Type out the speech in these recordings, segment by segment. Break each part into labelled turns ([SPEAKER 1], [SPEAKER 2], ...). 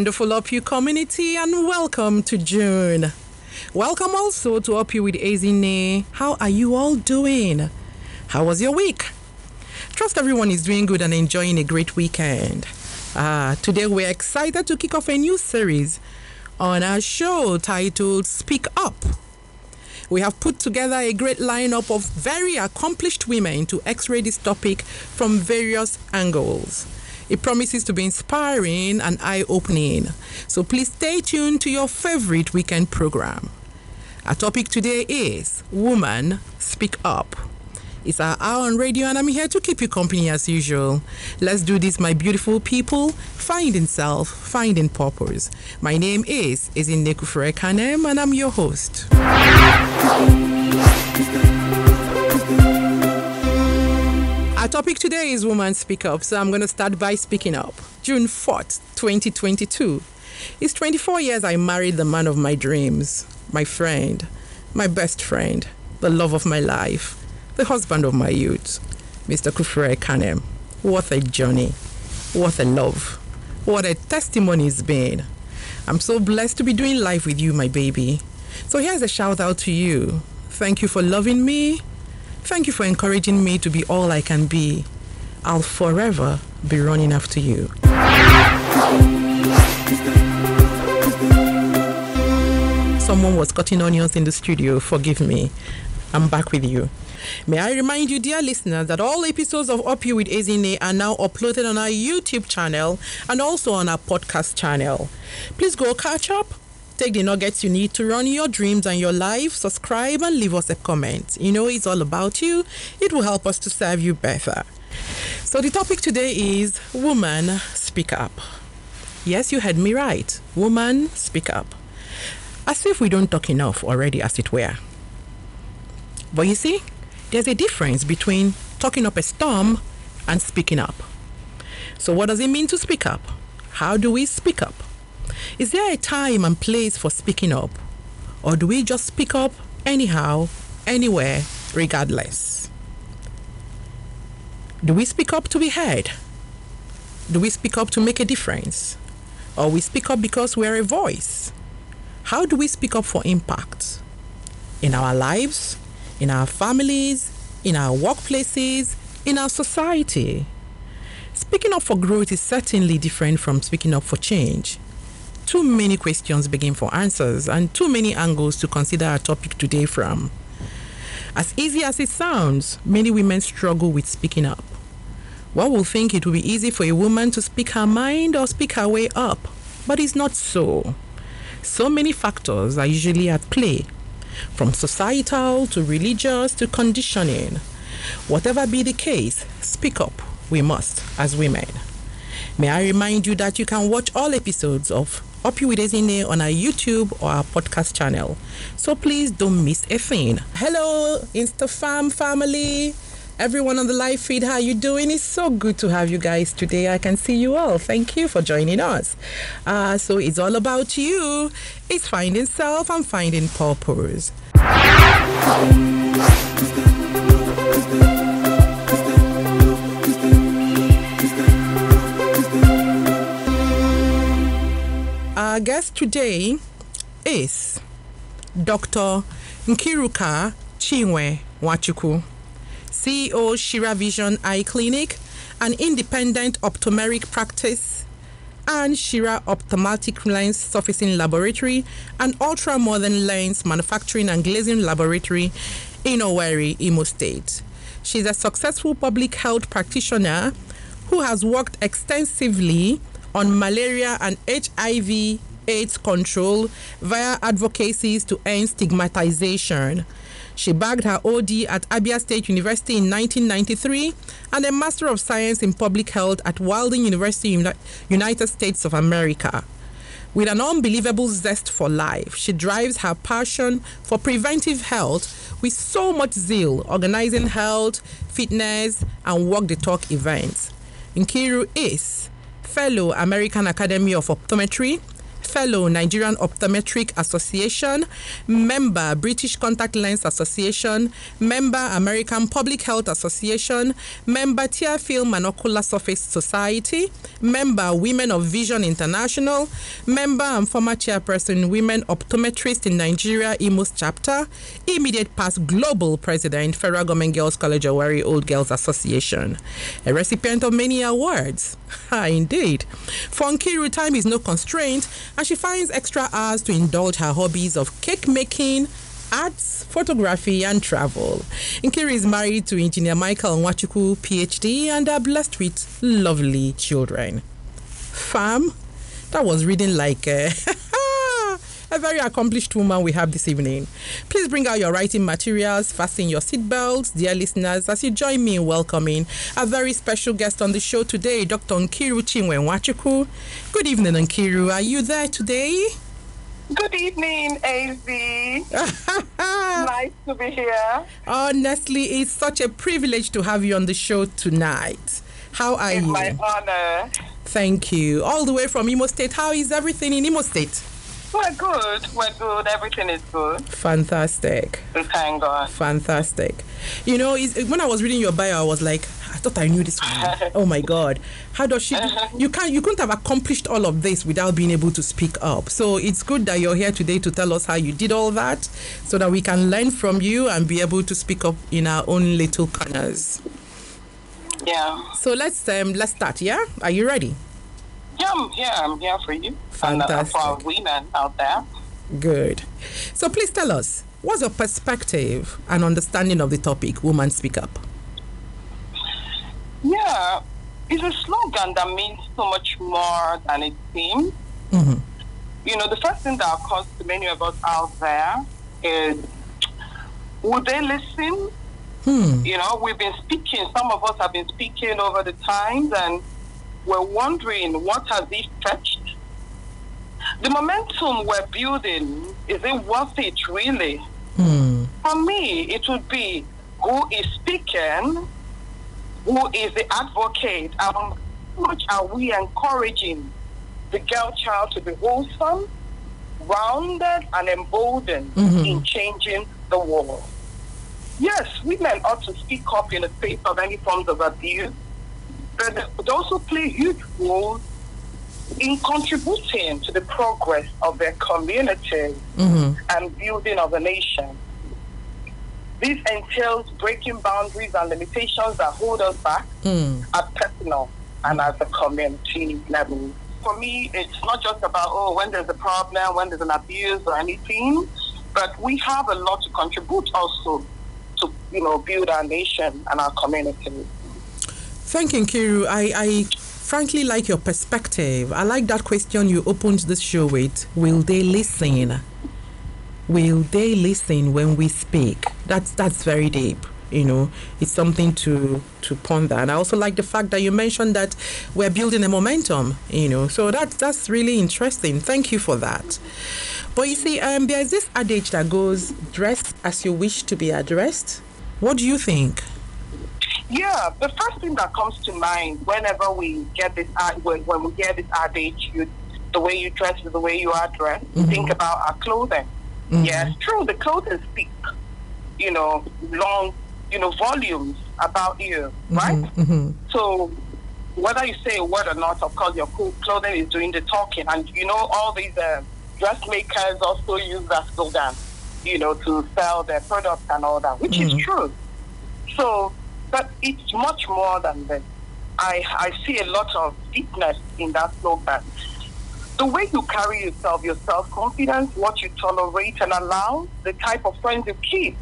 [SPEAKER 1] wonderful UpYou community, and welcome to June. Welcome also to UpyouwithEzinne. How are you all doing? How was your week? Trust everyone is doing good and enjoying a great weekend. Today we're excited to kick off a new series on our show titled Speak Up. We have put together a great lineup of very accomplished women to x-ray this topic from various angles. It promises to be inspiring and eye-opening. So please stay tuned to your favorite weekend program. Our topic today is Woman Speak Up. It's our hour on radio, and I'm here to keep you company as usual. Let's do this, my beautiful people. Finding self, finding purpose. My name is Ezinne, and I'm your host. Our topic today is Woman Speak Up, so I'm going to start by speaking up. June 4th, 2022. It's 24 years I married the man of my dreams, my friend, my best friend, the love of my life, the husband of my youth, Mr. Kufure Kanem. What a journey, what a love, what a testimony it's been. I'm so blessed to be doing life with you, my baby. So here's a shout out to you. Thank you for loving me. Thank you for encouraging me to be all I can be. I'll forever be running after you. Someone was cutting onions in the studio. Forgive me. I'm back with you. May I remind you, dear listeners, that all episodes of UpyouwithEzinne are now uploaded on our YouTube channel and also on our podcast channel. Please go catch up. Take the nuggets you need to run your dreams and your life. Subscribe and leave us a comment. You know it's all about you. It will help us to serve you better. So the topic today is Woman Speak Up. Yes, you heard me right. Woman Speak Up. As if we don't talk enough already, as it were. But you see, there's a difference between talking up a storm and speaking up. So what does it mean to speak up? How do we speak up? Is there a time and place for speaking up? Or do we just speak up anyhow, anywhere, regardless? Do we speak up to be heard? Do we speak up to make a difference? Or we speak up because we're a voice? How do we speak up for impact? In our lives, in our families, in our workplaces, in our society? Speaking up for growth is certainly different from speaking up for change. Too many questions begging for answers and too many angles to consider our topic today from. As easy as it sounds, many women struggle with speaking up. One will think it will be easy for a woman to speak her mind or speak her way up, but it's not so. So many factors are usually at play, from societal to religious to conditioning. Whatever be the case, speak up we must as women. May I remind you that you can watch all episodes of UpyouwithEzinne on our YouTube or our podcast channel. So please don't miss a thing. Hello, InstaFam family. Everyone on the live feed, how you doing? It's so good to have you guys today. I can see you all. Thank you for joining us. So it's all about you. It's finding self and finding purpose. Our guest today is Dr. Nkeiru Nwachukwu, CEO Shira Vision Eye Clinic, an independent optometric practice, and Shira Ophthalmic Lens Surfacing Laboratory, an ultra-modern lens manufacturing and glazing laboratory in Owerri, Imo State. She's a successful public health practitioner who has worked extensively on malaria and HIV/AIDS control via advocacies to end stigmatization. She bagged her OD at Abia State University in 1993 and a Master of Science in Public Health at Walden University, United States of America. With an unbelievable zest for life, she drives her passion for preventive health with so much zeal, organizing health, fitness, and walk the talk events. Nkeiru is Fellow American Academy of Optometry, fellow Nigerian Optometric Association, member British Contact Lens Association, member American Public Health Association, member Tear Film and Ocular Surface Society, member Women of Vision International, member and former chairperson Women Optometrists in Nigeria Imo's chapter, immediate past global president Federal Government Girls College Owerri Old Girls Association, a recipient of many awards. Indeed. For Nkeiru, time is no constraint, and she finds extra hours to indulge her hobbies of cake making, arts, photography, and travel. Nkeiru is married to Engineer Michael Nwachukwu, PhD, and are blessed with lovely children. Fam, that was reading like a very accomplished woman we have this evening. Please bring out your writing materials, fasten your seatbelts, dear listeners, as you join me in welcoming a very special guest on the show today, Dr. Nkeiru Nwachukwu. Good evening, Nkeiru. Are you there today?
[SPEAKER 2] Good evening, Ezinne. Nice to be here.
[SPEAKER 1] Honestly, it's such a privilege to have you on the show tonight. How are you?
[SPEAKER 2] It's my honor.
[SPEAKER 1] Thank you. All the way from Imo State. How is everything in Imo State?
[SPEAKER 2] We're good. Everything is good.
[SPEAKER 1] Fantastic.
[SPEAKER 2] We thank God.
[SPEAKER 1] Fantastic. You know, when I was reading your bio, I was like, I thought I knew this one. Oh my God. How does she... You couldn't have accomplished all of this without being able to speak up. So it's good that you're here today to tell us how you did all that so that we can learn from you and be able to speak up in our own little corners.
[SPEAKER 2] Yeah.
[SPEAKER 1] So let's start, yeah? Are you ready?
[SPEAKER 2] Yeah, I'm here for you.
[SPEAKER 1] Fantastic.
[SPEAKER 2] And for our women out there.
[SPEAKER 1] Good. So please tell us, what's your perspective and understanding of the topic, Woman Speak Up?
[SPEAKER 2] Yeah, it's a slogan that means so much more than it seems.
[SPEAKER 1] Mm-hmm.
[SPEAKER 2] You know, the first thing that occurs to many of us out there is, would they listen? You know, we've been speaking, some of us have been speaking over the times, and we're wondering, what has it fetched? The momentum we're building, is it worth it really? For me, it would be who is speaking, who is the advocate, and how much are we encouraging the girl child to be wholesome, rounded, and emboldened in changing the world. Yes, women ought to speak up in the face of any forms of abuse, but they would also play a huge role in contributing to the progress of their communities and building of a nation. This entails breaking boundaries and limitations that hold us back at personal and at the community level. For me, it's not just about, when there's a problem, when there's an abuse or anything, but we have a lot to contribute also to, build our nation and our community.
[SPEAKER 1] Thank you, Nkeiru. I frankly like your perspective. I like that question you opened this show with. Will they listen? Will they listen when we speak? That's very deep. It's something to ponder. And I also like the fact that you mentioned that we're building a momentum, so that's really interesting. Thank you for that. But you see, there's this adage that goes, dress as you wish to be addressed. What do you think?
[SPEAKER 2] Yeah, the first thing that comes to mind whenever we get this, when we hear this adage, the way you dress is the way you are dressed, think about our clothing. Yes, true, the clothing speak, long, volumes about you, right? So whether you say a word or not, of course, your clothing is doing the talking. And, all these dressmakers also use that slogan, to sell their products and all that, which is true. So, but it's much more than this. I see a lot of deepness in that slogan. The way you carry yourself, your self-confidence, what you tolerate and allow, the type of friends you keep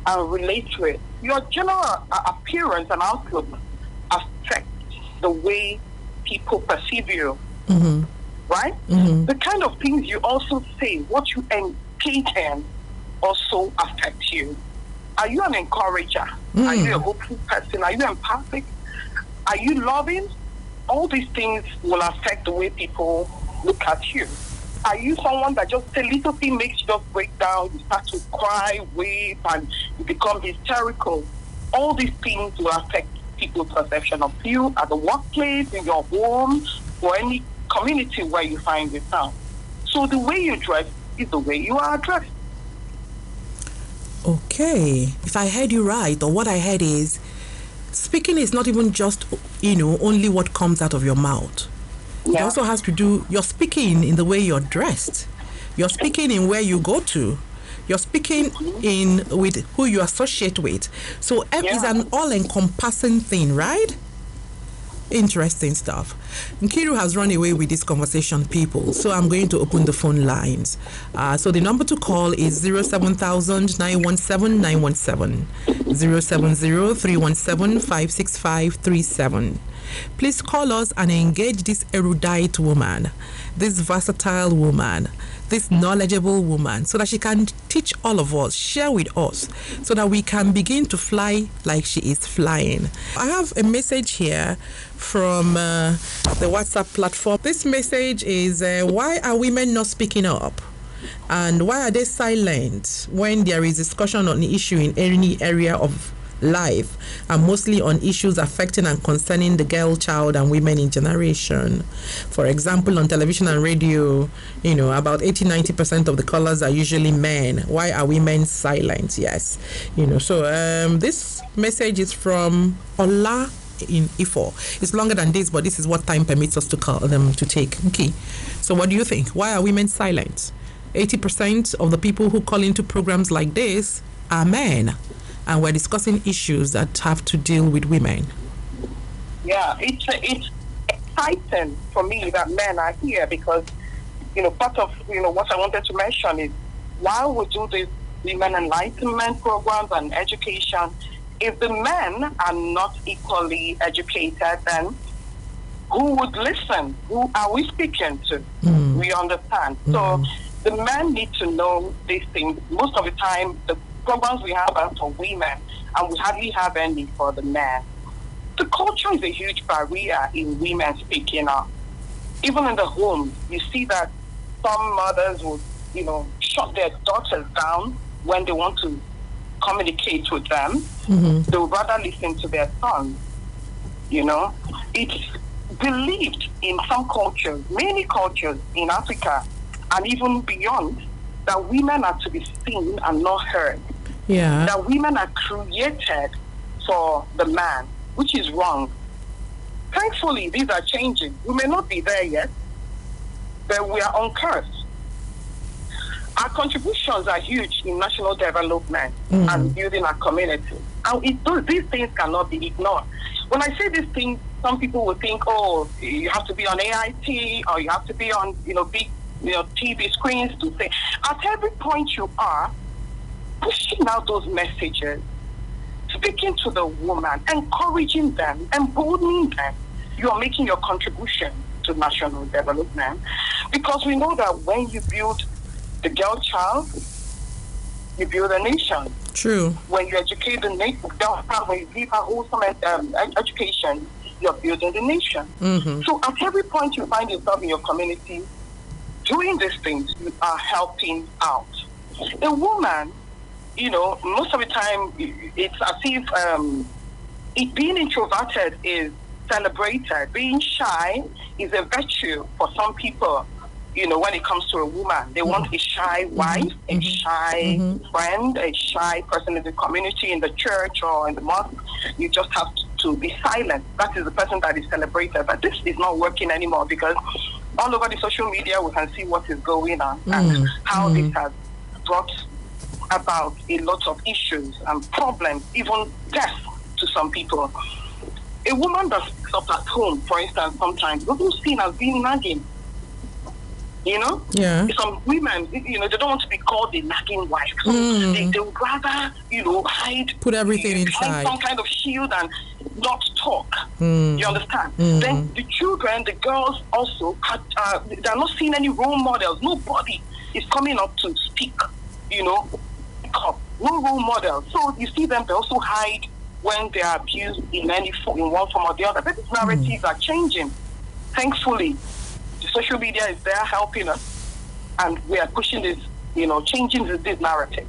[SPEAKER 2] and relate to it, your general appearance and outlook affect the way people perceive you, right? The kind of things you also say, what you engage in, also affect you. Are you an encourager? Are you a hopeful person? Are you empathic? Are you loving? All these things will affect the way people look at you. Are you someone that just a little thing makes you just break down, you start to cry, weep, and you become hysterical? All these things will affect people's perception of you at the workplace, in your home, or any community where you find yourself. So the way you dress is the way you are dressed.
[SPEAKER 1] Okay. If I heard you right, or what I heard is, speaking is not even just, only what comes out of your mouth. Yeah. It also has to do, you're speaking in the way you're dressed. You're speaking in where you go to. You're speaking in with who you associate with. So F is an all-encompassing thing, right? Interesting stuff. Nkeiru has run away with this conversation, people. So I'm going to open the phone lines. So the number to call is 07000 917 917 070 317 56537. Please call us and engage this erudite woman, this versatile woman, this knowledgeable woman, so that she can teach all of us, share with us, so that we can begin to fly like she is flying. I have a message here from the WhatsApp platform. This message is, why are women not speaking up? And why are they silent when there is discussion on the issue in any area of life, and mostly on issues affecting and concerning the girl child and women in generation? For example, on television and radio, about 80-90% of the callers are usually men. Why are women silent? Yes. So this message is from Ola in Ifo. It's longer than this, but this is what time permits us to call them to take. Okay. So what do you think? Why are women silent? 80% of the people who call into programs like this are men. And we're discussing issues that have to deal with women.
[SPEAKER 2] Yeah, it's exciting for me that men are here, because, part of, what I wanted to mention is, while we do these women enlightenment programs and education, if the men are not equally educated, then who would listen? Who are we speaking to? We understand. So the men need to know these things. Most of the time, the programs we have are for women, and we hardly have any for the men. The culture is a huge barrier in women speaking up. Even in the home, you see that some mothers would, shut their daughters down when they want to communicate with them. They would rather listen to their sons. It's believed in some cultures, many cultures in Africa and even beyond, that women are to be seen and not heard.
[SPEAKER 1] Yeah.
[SPEAKER 2] That women are created for the man, which is wrong. Thankfully, these are changing. We may not be there yet, but we are on course. Our contributions are huge in national development and building our community. And these things cannot be ignored. When I say these things, some people will think, you have to be on AIT, or you have to be on, big TV screens to say. At every point you are pushing out those messages, speaking to the woman, encouraging them, emboldening them, you are making your contribution to national development. Because we know that when you build the girl child, you build a nation.
[SPEAKER 1] True.
[SPEAKER 2] When you educate the girl child, when you give her wholesome education, you're building the nation. So at every point you find yourself in your community doing these things, you are helping out. A woman, most of the time, it's as if being introverted is celebrated. Being shy is a virtue for some people. When it comes to a woman, they want a shy wife, a shy friend, a shy person in the community, in the church or in the mosque. You just have to be silent. That is the person that is celebrated. But this is not working anymore, because all over the social media we can see what is going on and how this has brought about a lot of issues and problems, even death to some people. A woman that speaks up at home, for instance, sometimes doesn't seen as being nagging.
[SPEAKER 1] Yeah.
[SPEAKER 2] Some women, they don't want to be called a nagging wife. So they would rather, hide.
[SPEAKER 1] Put everything inside.
[SPEAKER 2] Some kind of shield and not talk. You understand? Then the children, the girls also, they're not seeing any role models. Nobody is coming up to speak, no role model. So you see them, they also hide when they are abused in one form or the other. But these narratives are changing. Thankfully, the social media is there helping us, and we are pushing this, changing this narrative.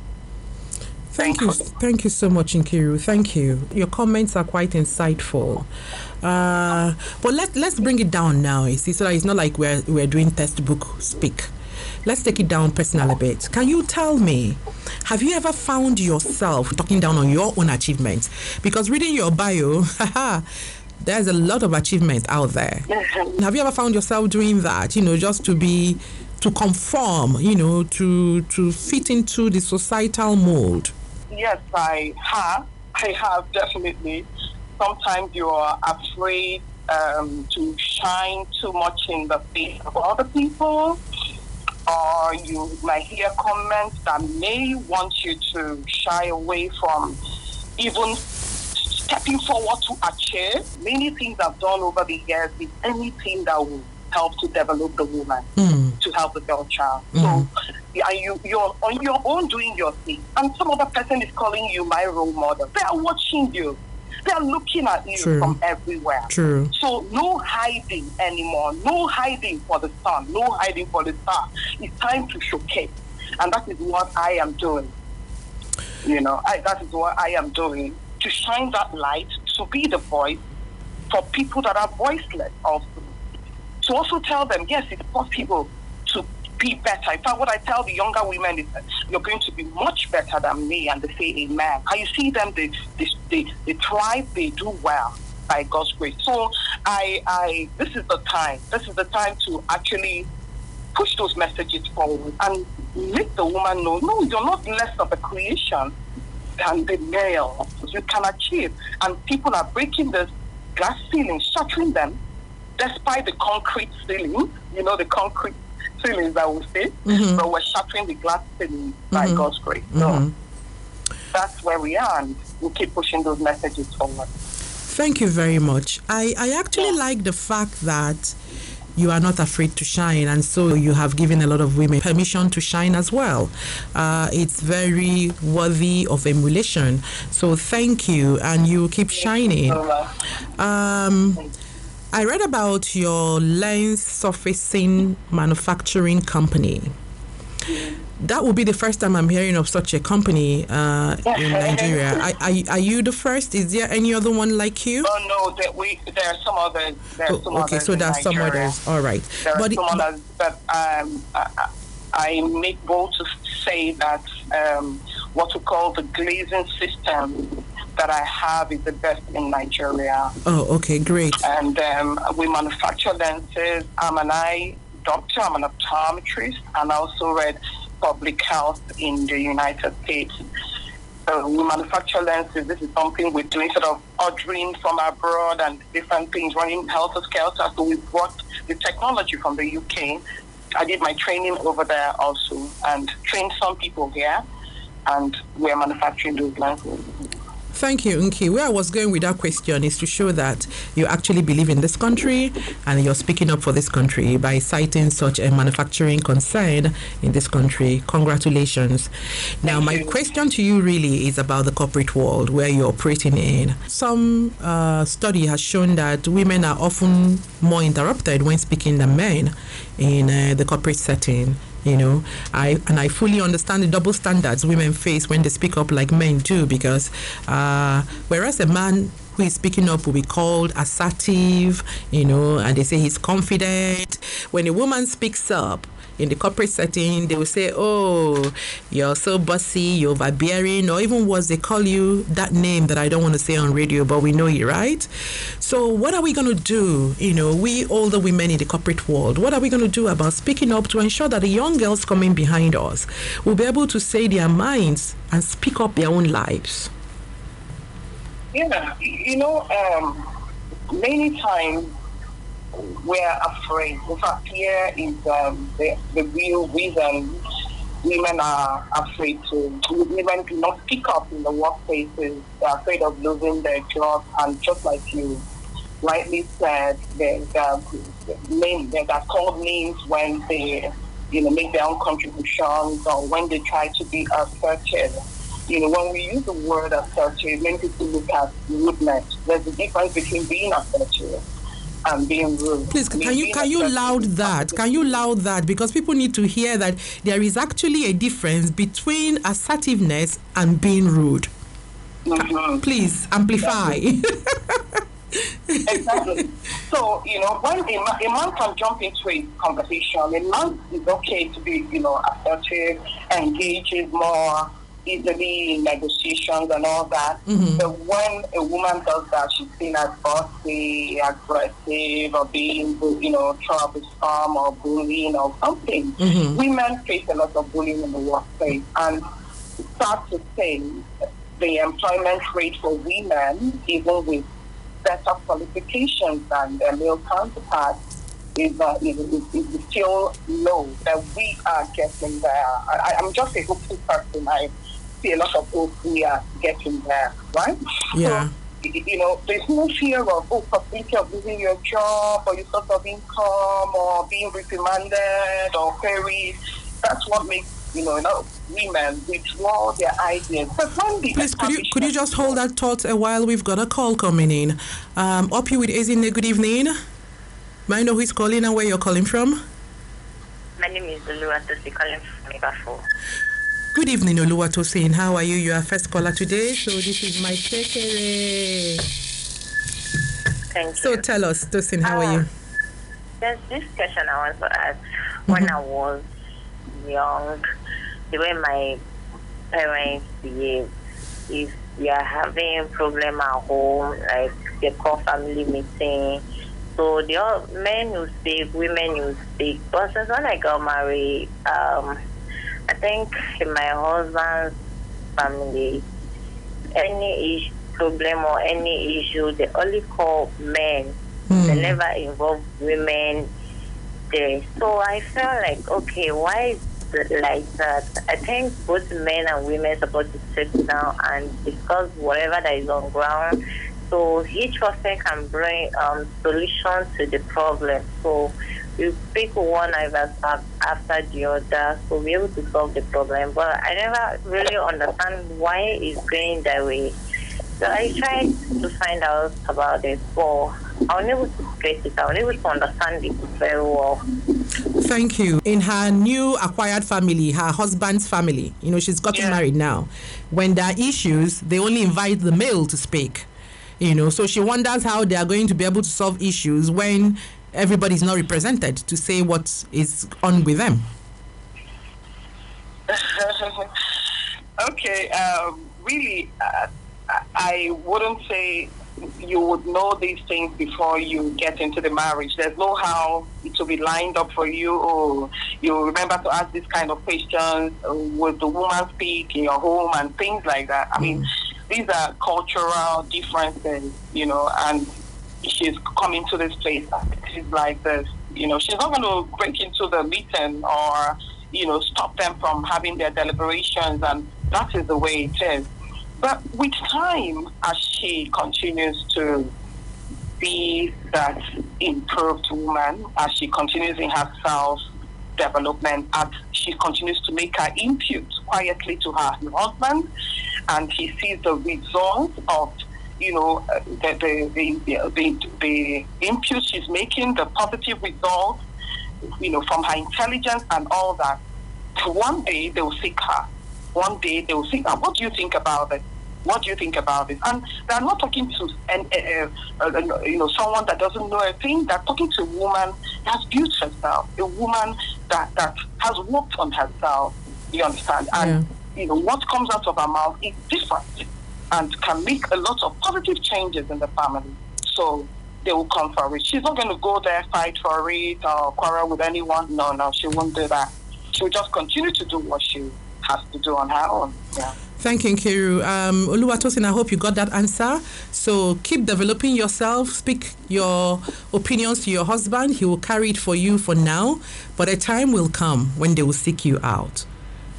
[SPEAKER 1] Thank you so much, Nkeiru. Thank you. Your comments are quite insightful. But let's bring it down now, you see, so that it's not like we're doing textbook speak. let's take it down personal a bit. Can you tell me, have you ever found yourself talking down on your own achievements? Because reading your bio, there's a lot of achievements out there. Have you ever found yourself doing that, just to conform, to fit into the societal mold?
[SPEAKER 2] Yes, I have, definitely. Sometimes you are afraid to shine too much in the face of other people, or you might hear comments that may want you to shy away from even stepping forward to achieve. Many things I've done over the years is anything that will help to develop the woman, to help the girl child. So you're on your own doing your thing, and some other person is calling you my role model. They are watching you. They are looking at you from everywhere.
[SPEAKER 1] True.
[SPEAKER 2] So no hiding anymore. No hiding for the sun. No hiding for the star. It's time to showcase. And that is what I am doing. That is what I am doing. To shine that light, to be the voice for people that are voiceless also. To also tell them, yes, it's possible to be better. In fact, what I tell the younger women is that you're going to be much better than me, and they say amen. How you see them, they thrive, they do well by God's grace. So this is the time. This is the time to actually push those messages forward and make the woman know, no, you're not less of a creation than the male. You can achieve. And people are breaking the glass ceiling, shattering them, despite the concrete ceiling, the concrete ceilings that we see, but we're shattering the glass ceiling by God's grace. So that's where we are, and we'll keep pushing those messages forward.
[SPEAKER 1] Thank you very much. I actually like the fact that you are not afraid to shine, and so you have given a lot of women permission to shine as well. It's very worthy of emulation. So thank you, and you keep shining. I read about your lens surfacing manufacturing company. That would be the first time I'm hearing of such a company in Nigeria. Are you the first? Is there any other one like you?
[SPEAKER 2] Oh no, there are some others.
[SPEAKER 1] Okay, so there's some others. All right.
[SPEAKER 2] There are some others, but I make bold to say that what we call the glazing system that I have is the best in Nigeria.
[SPEAKER 1] Oh, okay, great.
[SPEAKER 2] And we manufacture lenses. I'm an eye doctor, I'm an optometrist, and I also read public health in the United States. So we manufacture lenses. This is something we're doing, sort of ordering from abroad and different things, running health skelter. So we brought the technology from the UK. I did my training over there also and trained some people here, and we're manufacturing those lenses.
[SPEAKER 1] Thank you, Nkeiru. Where I was going with that question is to show that you actually believe in this country and you're speaking up for this country by citing such a manufacturing concern in this country. Congratulations. Now, my question to you really is about the corporate world where you're operating in. Some study has shown that women are often more interrupted when speaking than men in the corporate setting. I fully understand the double standards women face when they speak up like men do, because whereas a man who is speaking up will be called assertive, and they say he's confident. When a woman speaks up in the corporate setting, they will say, oh, you're so bossy, you're overbearing, or even worse, they call you that name that I don't want to say on radio, but we know you, right? So what are we going to do, we older women in the corporate world, what are we going to do about speaking up to ensure that the young girls coming behind us will be able to say their minds and speak up their own lives?
[SPEAKER 2] Yeah, many times we're afraid. In fact, fear is the real reason women are afraid women do not speak up in the workplaces. They're afraid of losing their jobs, and just like you rightly said, they're called names when they make their own contributions, or when they try to be assertive. When we use the word assertive, many people look at rudeness. There's a difference between being assertive and being rude.
[SPEAKER 1] Please, can you loud that? Can you loud that? Because people need to hear that there is actually a difference between assertiveness and being rude. Please amplify.
[SPEAKER 2] Exactly. So, when a man can jump into a conversation, a man is okay to be, assertive, engages more easily in negotiations and all that. But when a woman does that, she's seen as bossy, aggressive, or being, troublesome or bullying or something. Women face a lot of bullying in the workplace, and start to say the employment rate for women, even with better qualifications than their male counterparts, is still low. That we are getting there. I'm just a hopeful person. I see a lot of hope we are getting there, right?
[SPEAKER 1] Yeah.
[SPEAKER 2] So, there's no fear of possibility of losing your job or your source of income or being reprimanded or queried. That's what makes women withdraw their ideas. But when
[SPEAKER 1] please, could you just hold that thought a while? We've got a call coming in. Up you with Ezinne, good evening. May I know who is calling and where you're calling from?
[SPEAKER 3] My name is Oluwatosin, calling from Ibafo.
[SPEAKER 1] Good evening, Oluwatosin. How are you? You are first caller today, so this is my Shekere.
[SPEAKER 3] Thank you.
[SPEAKER 1] So tell us, Tosin, how are you?
[SPEAKER 3] There's this question I want to ask. When I was young, the way my parents behave, if we are having problem at home, like they call family meeting, so the men will speak, women will speak. But since when I got married, I think in my husband's family, any problem or any issue, they only call men. They never involve women there. So I felt like, okay, why is it like that? I think both men and women are supposed to sit down and discuss whatever that is on ground, so each person can bring solutions to the problem. So we pick one after the other, so we're able to solve the problem. But I never really understand why it's going that way. So I tried to find out about it, but I was able to get it. I was able to understand it very well.
[SPEAKER 1] Thank you. In her new acquired family, her husband's family, she's gotten married now. When there are issues, they only invite the male to speak. So she wonders how they are going to be able to solve issues when everybody's not represented to say what is on with them.
[SPEAKER 2] Okay, really, I wouldn't say you would know these things before you get into the marriage. There's no how it will be lined up for you, or you remember to ask this kind of questions. Would the woman speak in your home and things like that? I mean, these are cultural differences, and she's coming to this place. She's like this, she's not going to break into the meeting or, stop them from having their deliberations, and that is the way it is. But with time, as she continues to be that improved woman, as she continues in her self-development, as she continues to make her input quietly to her husband, and he sees the results of, the input she's making, the positive results, from her intelligence and all that. One day they will seek her. One day they will think, what do you think about it? What do you think about it? And they're not talking to someone that doesn't know a thing. They're talking to a woman that has built herself, a woman that has worked on herself. You understand? And what comes out of her mouth is different and can make a lot of positive changes in the family. So they will come for it. She's not going to go there, fight for it, or quarrel with anyone. No, she won't do that. She'll just continue to do what she has to do on her own. Yeah.
[SPEAKER 1] Thank you, Nkeiru. Oluwatosin, I hope you got that answer. So keep developing yourself. Speak your opinions to your husband. He will carry it for you for now, but a time will come when they will seek you out.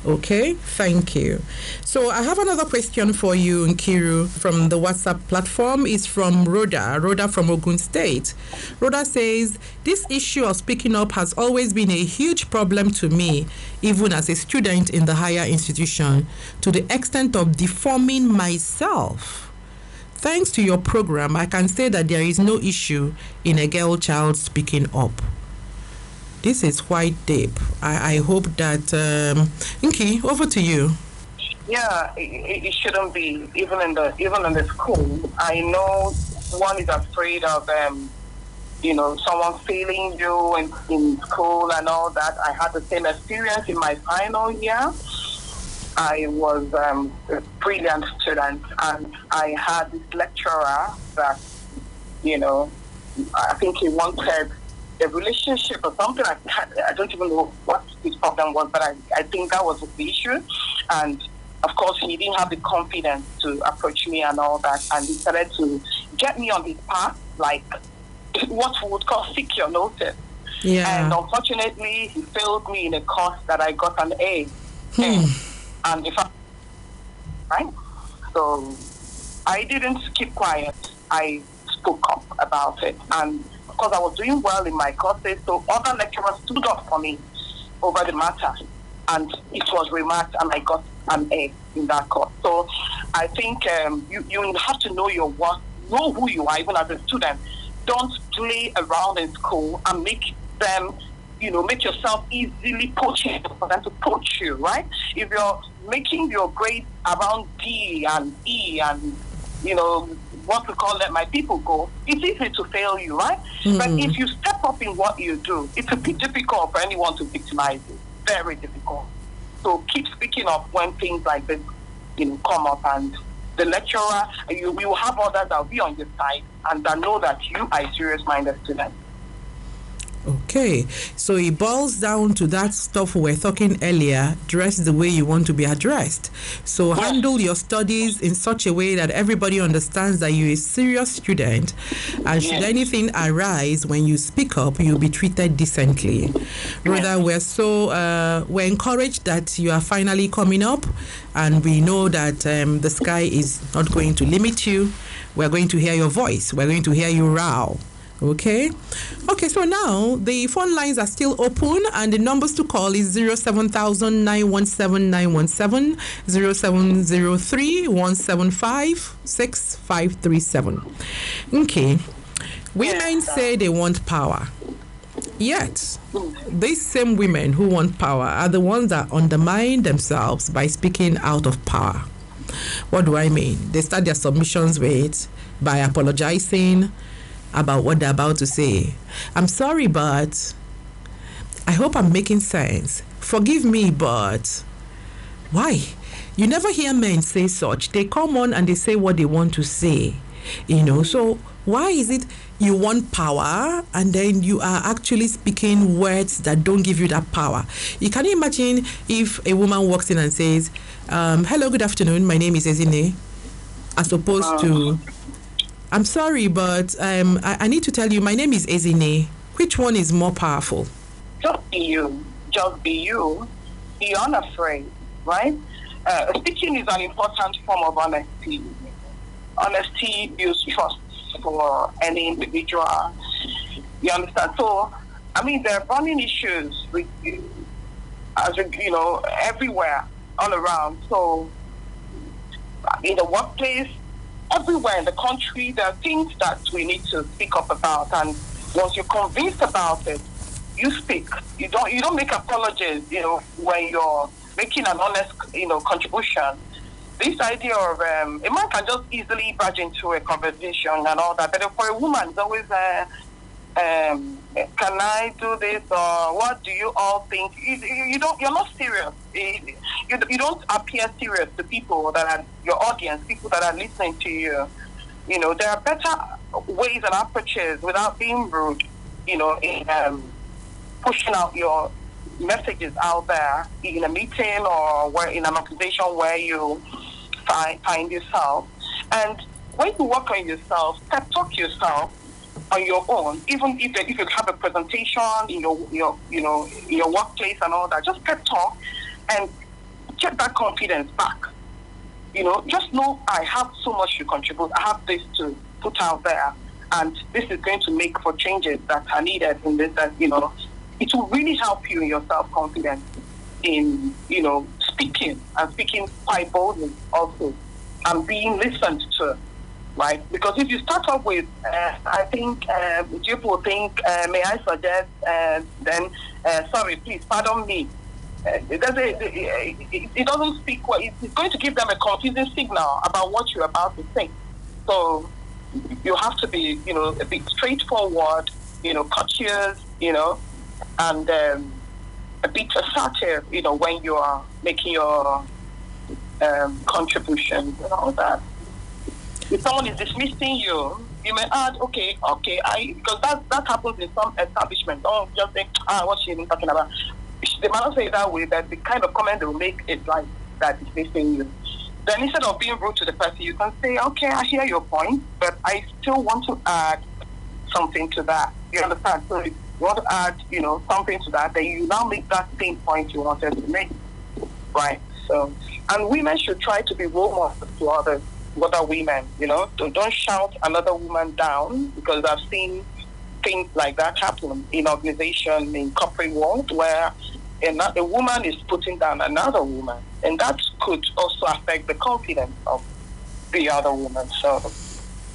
[SPEAKER 1] Okay, thank you. So I have another question for you, Nkeiru, from the WhatsApp platform. It's from Rhoda from Ogun State. Rhoda says, this issue of speaking up has always been a huge problem to me, even as a student in the higher institution, to the extent of deforming myself. Thanks to your program, I can say that there is no issue in a girl child speaking up. This is quite deep. I hope that... Nki, over to you.
[SPEAKER 2] Yeah, it shouldn't be. Even in the school, I know one is afraid of, someone failing you in school and all that. I had the same experience in my final year. I was a brilliant student, and I had this lecturer that, I think he wanted a relationship or something. I don't even know what his problem was, but I think that was the issue. And of course, he didn't have the confidence to approach me and all that, and he started to get me on his path, like what we would call seek your notice.
[SPEAKER 1] Yeah.
[SPEAKER 2] And unfortunately, he failed me in a course that I got an A. And if right? So I didn't keep quiet. I spoke up about it. And of course, I was doing well in my courses, so other lecturers stood up for me over the matter. And it was remarked, and I got an A in that course. So I think you have to know your worth, know who you are, even as a student. Don't play around in school and make them, make yourself easily poachable for them to poach you, right? If you're making your grades around D and E and, what we call let my people go, it's easy to fail you, right? Mm-hmm. But if you step up in what you do, it's a bit difficult for anyone to victimize you. Very difficult. So keep speaking up when things like this, come up, and the lecturer, you will have others that will be on your side and that know that you are a serious-minded student.
[SPEAKER 1] Okay, so it boils down to that stuff we were talking earlier, dress the way you want to be addressed. So handle your studies in such a way that everybody understands that you're a serious student, and should anything arise when you speak up, you'll be treated decently. Rather, we're encouraged that you are finally coming up, and we know that the sky is not going to limit you. We're going to hear your voice. We're going to hear you row. Okay, so now the phone lines are still open, and the numbers to call is 07000 917 917, 0703 175 6537. Okay, women say they want power, yet these same women who want power are the ones that undermine themselves by speaking out of power. What do I mean? They start their submissions with by apologizing about what they're about to say. I'm sorry, but I hope I'm making sense. Forgive me, but why? You never hear men say such. They come on and they say what they want to say. So why is it you want power and then you are actually speaking words that don't give you that power? You can imagine if a woman walks in and says, hello, good afternoon, my name is Ezinne, as opposed to, I'm sorry, but I need to tell you, my name is Ezinne. Which one is more powerful?
[SPEAKER 2] Just be you. Just be you. Be unafraid, right? Speaking is an important form of honesty. Honesty builds trust for any individual. You understand? So, there are burning issues with, everywhere, all around. So, in the workplace, everywhere in the country, there are things that we need to speak up about, and once you're convinced about it, you speak. You don't make apologies, when you're making an honest, contribution. This idea of a man can just easily barge into a conversation and all that, but for a woman, it's always can I do this, or what do you all think? You're not serious. You don't appear serious to people that are your audience, people that are listening to you. There are better ways and approaches without being rude, in pushing out your messages out there in a meeting or in an organization where you find yourself. And when you work on yourself, pep talk yourself on your own, even if you have a presentation in your workplace and all that, just pep talk and get that confidence back. Just know I have so much to contribute. I have this to put out there, and this is going to make for changes that are needed in this. That it will really help you in your self-confidence in speaking quite boldly also, and being listened to. Right, because if you start off with, I think people will think, may I suggest, then, sorry, please, pardon me. It doesn't speak well. It's going to give them a confusing signal about what you're about to say. So you have to be, a bit straightforward, courteous, and a bit assertive, when you are making your contributions and all that. If someone is dismissing you, you may add, okay, because that happens in some establishments. Don't just think, what's she even talking about? They might not say it that way, but the kind of comment they will make is like that dismissing you. Then instead of being rude to the person, you can say, okay, I hear your point, but I still want to add something to that. You understand? So if you want to add, something to that, then you now make that same point you wanted to make, right? So, and women should try to be role models to other women, Don't shout another woman down, because I've seen things like that happen in organization, in corporate world, where a woman is putting down another woman, and that could also affect the confidence of the other woman. So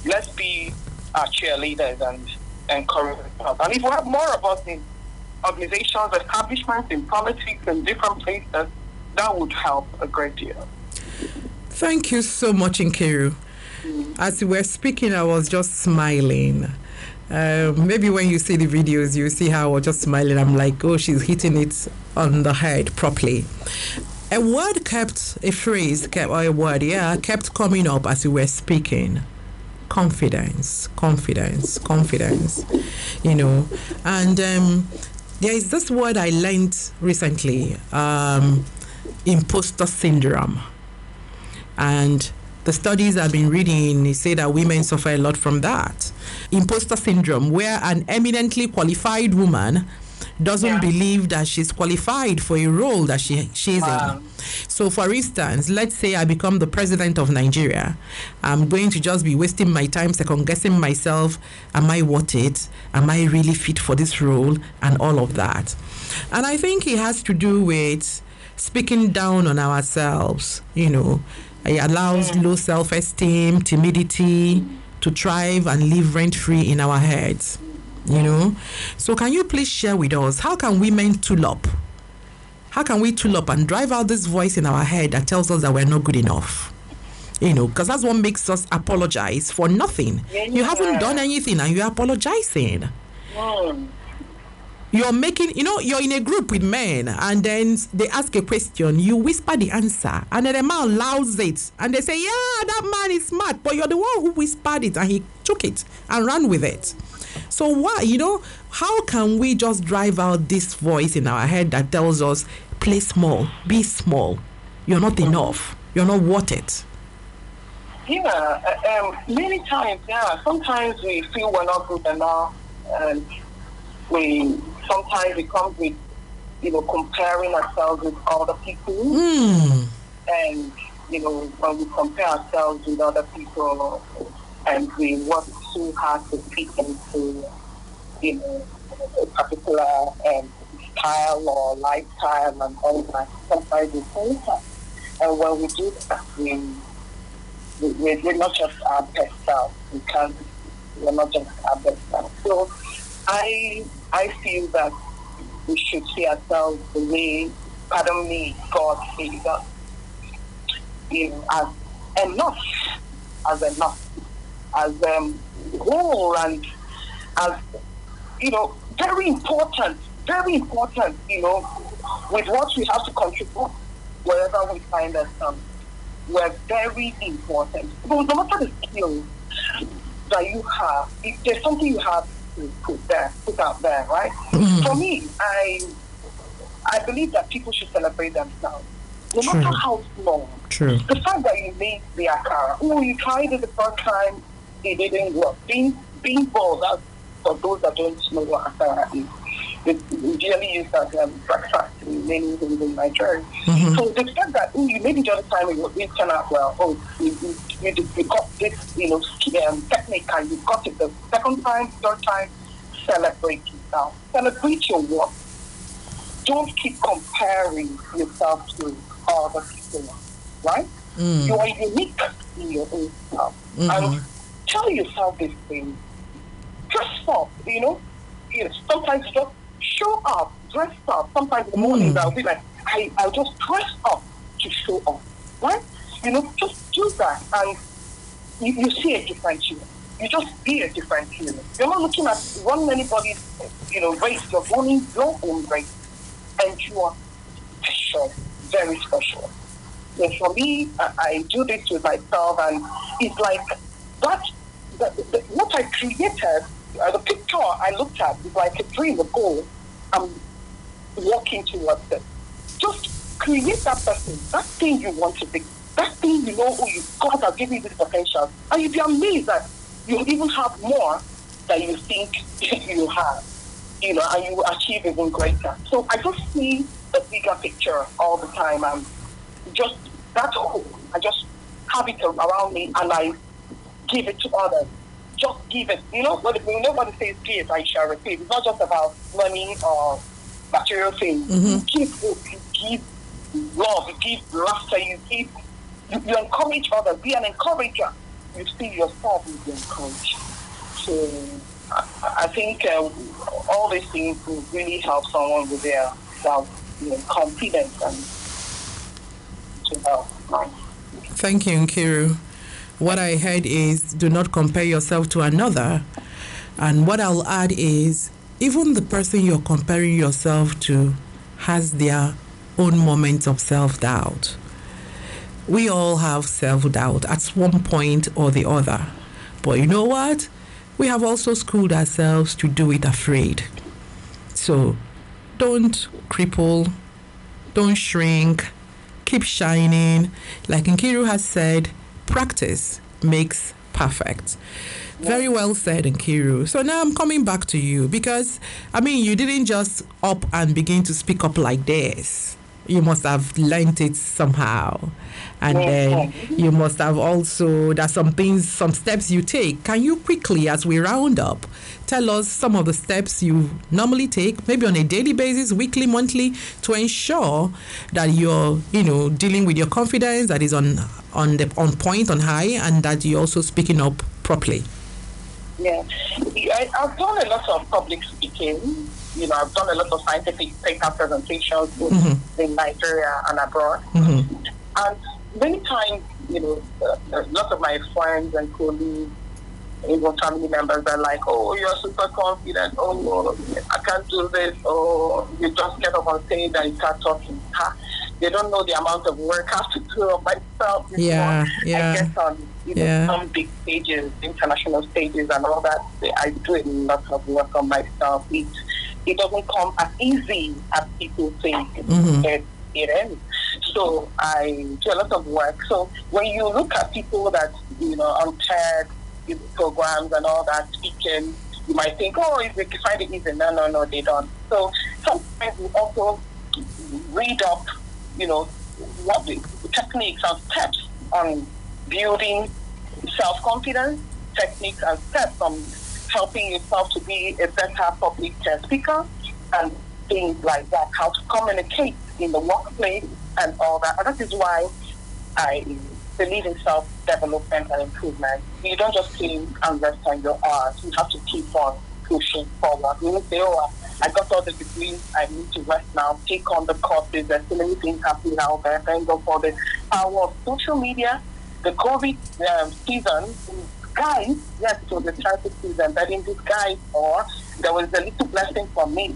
[SPEAKER 2] let's be our cheerleaders and encourage us. And if we have more of us in organizations, establishments, in politics, in different places, that would help a great deal.
[SPEAKER 1] Thank you so much, Nkeiru. As you were speaking, I was just smiling. Maybe when you see the videos, you see how I was just smiling. I'm like, oh, she's hitting it on the head properly. A phrase kept coming up as you were speaking. Confidence. And there is this word I learned recently, imposter syndrome. And the studies I've been reading say that women suffer a lot from that. Imposter syndrome, where an eminently qualified woman doesn't believe that she's qualified for a role that she's in. So, for instance, let's say I become the president of Nigeria. I'm going to just be wasting my time second-guessing myself. Am I worth it? Am I really fit for this role? And all of that. And I think it has to do with speaking down on ourselves, It allows low self-esteem, timidity to thrive and live rent-free in our heads, So can you please share with us, how can women tool up? How can we tool up and drive out this voice in our head that tells us that we're not good enough? Because that's what makes us apologize for nothing. You haven't done anything and you're apologizing. You're making, you're in a group with men, and then they ask a question, you whisper the answer, and then the man louds it, and they say, yeah, that man is smart, but you're the one who whispered it, and he took it and ran with it. So why, how can we just drive out this voice in our head that tells us, play small, be small, you're not enough, you're not worth it?
[SPEAKER 2] Yeah, many times, sometimes we feel we're not good enough, and sometimes it comes with, comparing ourselves with other people. And, when we compare ourselves with other people and we work so hard to fit into, a particular style or lifestyle and all that, sometimes we fail that. And when we do that, we're not just our best self. We're not just our best self. So I feel that we should see ourselves the way, God sees us, as enough, as whole, and as, very important, with what we have to contribute wherever we find ourselves. We're very important. No matter the skills that you have, if there's something you have to put out there, right? For me, I believe that people should celebrate themselves, no matter how small. The fact that you made the akara, you tried it the first time, it didn't work. Being bold, that's for those that don't know what akara is. It's usually used as breakfast in many homes in Nigeria. So the fact that you maybe the other time it didn't turn out well, you got this, technique and you got it the second time, third time, celebrate yourself. Celebrate your work. Don't keep comparing yourself to other people, right? You are unique in your own self. And tell yourself this thing. Dress up, sometimes you just show up, dress up. Sometimes in the mornings I'll be like, I'll just dress up to show up, right? Just do that, and you see a difference. You just be a different human. You're not looking at running anybody's, race. You're running your own race. And you are special, very special. So for me, I do this with myself, and it's like that. What I created, the picture I looked at is like a dream, a goal. I'm walking towards it. Just create that person, that thing you want to be, that thing God has given you this potential, and you'll be amazed that you even have more than you think you have, and you will achieve even greater. So I just see the bigger picture all the time, and just that hope, I just have it around me, and I give it to others. Just give it. What it says, give, I shall receive. It's not just about money or material things.
[SPEAKER 1] Mm-hmm.
[SPEAKER 2] You give hope, you give love, you give laughter, you encourage others. Be an encourager. You see yourself will be encouraged. So I think all these things will really help someone with their confidence and to help.
[SPEAKER 1] Thank you, Nkeiru. What I heard is, do not compare yourself to another. And what I'll add is, even the person you're comparing yourself to has their own moments of self-doubt. We all have self-doubt at one point or the other. But you know what? We have also schooled ourselves to do it afraid. So don't cripple, don't shrink, keep shining. Like Nkeiru has said, practice makes perfect. Very well said, Nkeiru. So now I'm coming back to you because, you didn't just up and begin to speak up like this. You must have learned it somehow. And then you must have also, there's some steps you take. Can you quickly, as we round up, tell us some of the steps you normally take, maybe on a daily basis, weekly, monthly, to ensure that you're, dealing with your confidence that is on point, on high, and that you're also speaking up properly?
[SPEAKER 2] Yeah, I've done a lot of public speaking. I've done a lot of scientific paper presentations in Nigeria and abroad. Mm-hmm. And many times, a lot of my friends and colleagues, even family members are like, oh, you're super confident. Oh, I can't do this. Oh, you just get up on stage and you start talking. They don't know the amount of work I have to do on myself before I get on some big stages, international stages and all that. I do a lot of work on myself. It doesn't come as easy as people think it is. So I do a lot of work. So when you look at people that, on TED programs and all that speaking, you might think, oh, if they find it easy. No, they don't. So sometimes we also read up, what the techniques and steps on building self-confidence, techniques and steps on helping yourself to be a better public speaker and things like that, how to communicate in the workplace and all that. And that is why I believe in self-development and improvement. You don't just clean and rest on your art. You have to keep on pushing forward. You don't say, oh, I got all the degrees, I need to rest now, take on the courses. There's so many things happening out there. Thank God for the power of social media, the COVID season. Guys, yes, it was a tragic season, but in disguise, there was a little blessing for me,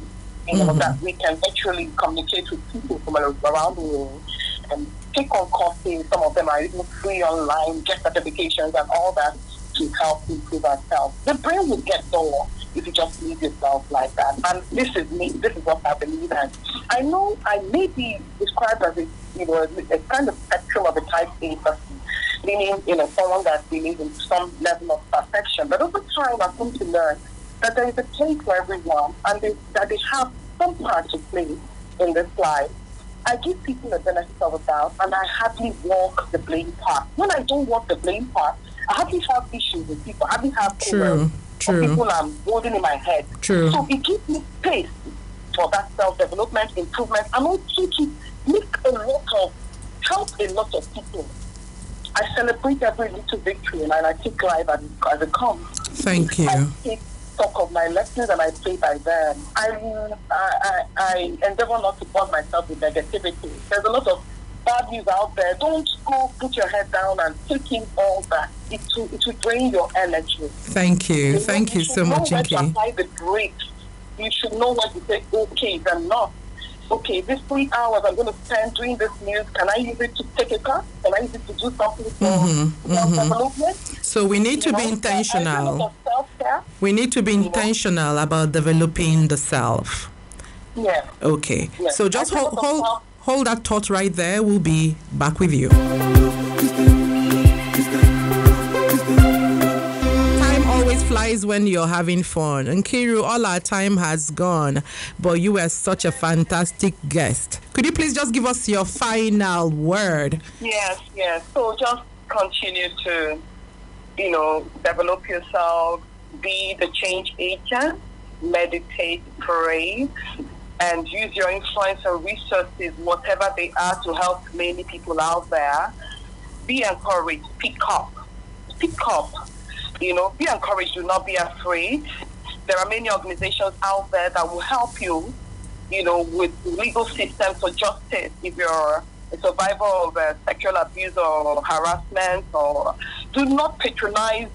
[SPEAKER 2] that we can actually communicate with people from around the world and take on courses. Some of them are even free online, get certifications and all that to help improve ourselves. The brain will get dull if you just leave yourself like that. And this is me. This is what I believe in. I know I may be described as a kind of spectrum of a type A person, meaning, someone that believes in some level of perfection. But over time, I've come to learn that there is a place for everyone and that they have some part to play in this life. I give people the benefit of the doubt and I hardly walk the blame part. When I don't walk the blame part, I hardly have issues with people. I hardly have
[SPEAKER 1] True.
[SPEAKER 2] people I'm holding in my head.
[SPEAKER 1] True.
[SPEAKER 2] So it gives me space for that self-development, improvement, and also to help a lot of people. I celebrate every little victory and I take life as it comes.
[SPEAKER 1] Thank you.
[SPEAKER 2] I take stock of my lessons and I play by them. I endeavor not to bond myself with negativity. There's a lot of bad news out there, don't go put your head down and take in all that. It will drain your energy.
[SPEAKER 1] Thank you. Thank you so much,
[SPEAKER 2] Nkeiru. You should know when to
[SPEAKER 1] Nkeiru.
[SPEAKER 2] apply the brakes. You should know when to say, okay, it's enough. Okay, this 3 hours I'm going to spend doing this news, can I use it to take a class? Can I use it to do something for development?
[SPEAKER 1] So we need to be intentional.
[SPEAKER 2] Self-care.
[SPEAKER 1] We need to be intentional about developing the self.
[SPEAKER 2] Yeah.
[SPEAKER 1] Okay.
[SPEAKER 2] Yeah.
[SPEAKER 1] So just hold that thought right there. We'll be back with you. Always flies when you're having fun. Nkeiru, all our time has gone, but you were such a fantastic guest. Could you please just give us your final word?
[SPEAKER 2] Yes. So just continue to, develop yourself, be the change agent, meditate, pray, and use your influence and resources, whatever they are, to help many people out there. Be encouraged. Speak up. Be encouraged. Do not be afraid. There are many organizations out there that will help you, with legal systems for justice. If you're a survivor of sexual abuse or harassment, or do not patronize,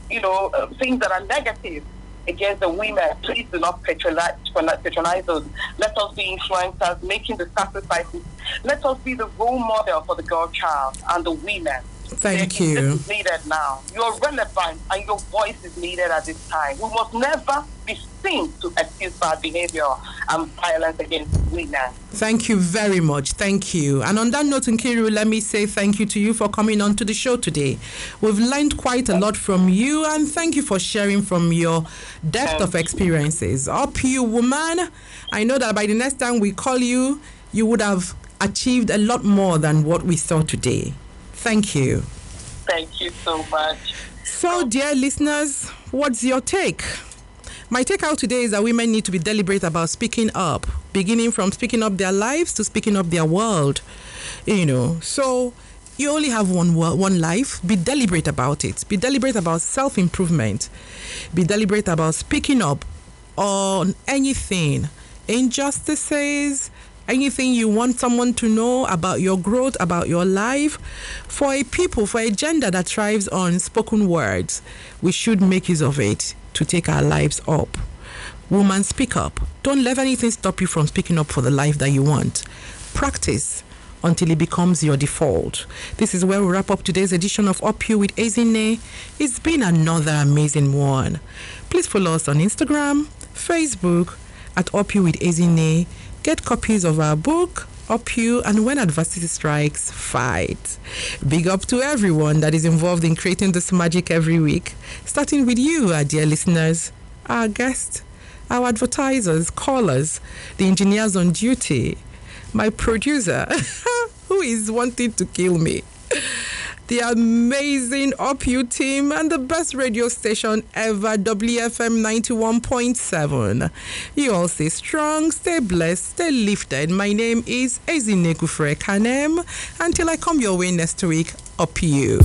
[SPEAKER 2] things that are negative against the women. Please do not patronize those. Let us be influencers, making the sacrifices. Let us be the role model for the girl child and the women.
[SPEAKER 1] Thank you.
[SPEAKER 2] This is needed now. You're relevant and your voice is needed at this time. We must never be seen to excuse bad behavior and violence against women.
[SPEAKER 1] Thank you very much. Thank you. And on that note, Nkeiru, let me say thank you to you for coming on to the show today. We've learned quite a lot from you, and thank you for sharing from your depth of experiences. Up you, woman. I know that by the next time we call you, you would have achieved a lot more than what we saw today. Thank you.
[SPEAKER 2] Thank you so much.
[SPEAKER 1] So, dear listeners, what's your take? My take out today is that women need to be deliberate about speaking up, beginning from speaking up their lives to speaking up their world. So you only have one life. Be deliberate about it. Be deliberate about self-improvement. Be deliberate about speaking up on anything, injustices, anything you want someone to know about your growth, about your life. For a gender that thrives on spoken words, we should make use of it to take our lives up. Woman, speak up. Don't let anything stop you from speaking up for the life that you want. Practice until it becomes your default. This is where we wrap up today's edition of Up You with Ezinne. It's been another amazing one. Please follow us on Instagram, Facebook at Up You with Ezinne. Get copies of our book, Up You, and When Adversity Strikes, Fight. Big up to everyone that is involved in creating this magic every week, starting with you, our dear listeners, our guests, our advertisers, callers, the engineers on duty, my producer, who is wanting to kill me, the amazing Up You team, and the best radio station ever, WFM 91.7. You all stay strong, stay blessed, stay lifted. My name is Ezinne Kanem. Until I come your way next week, Up You.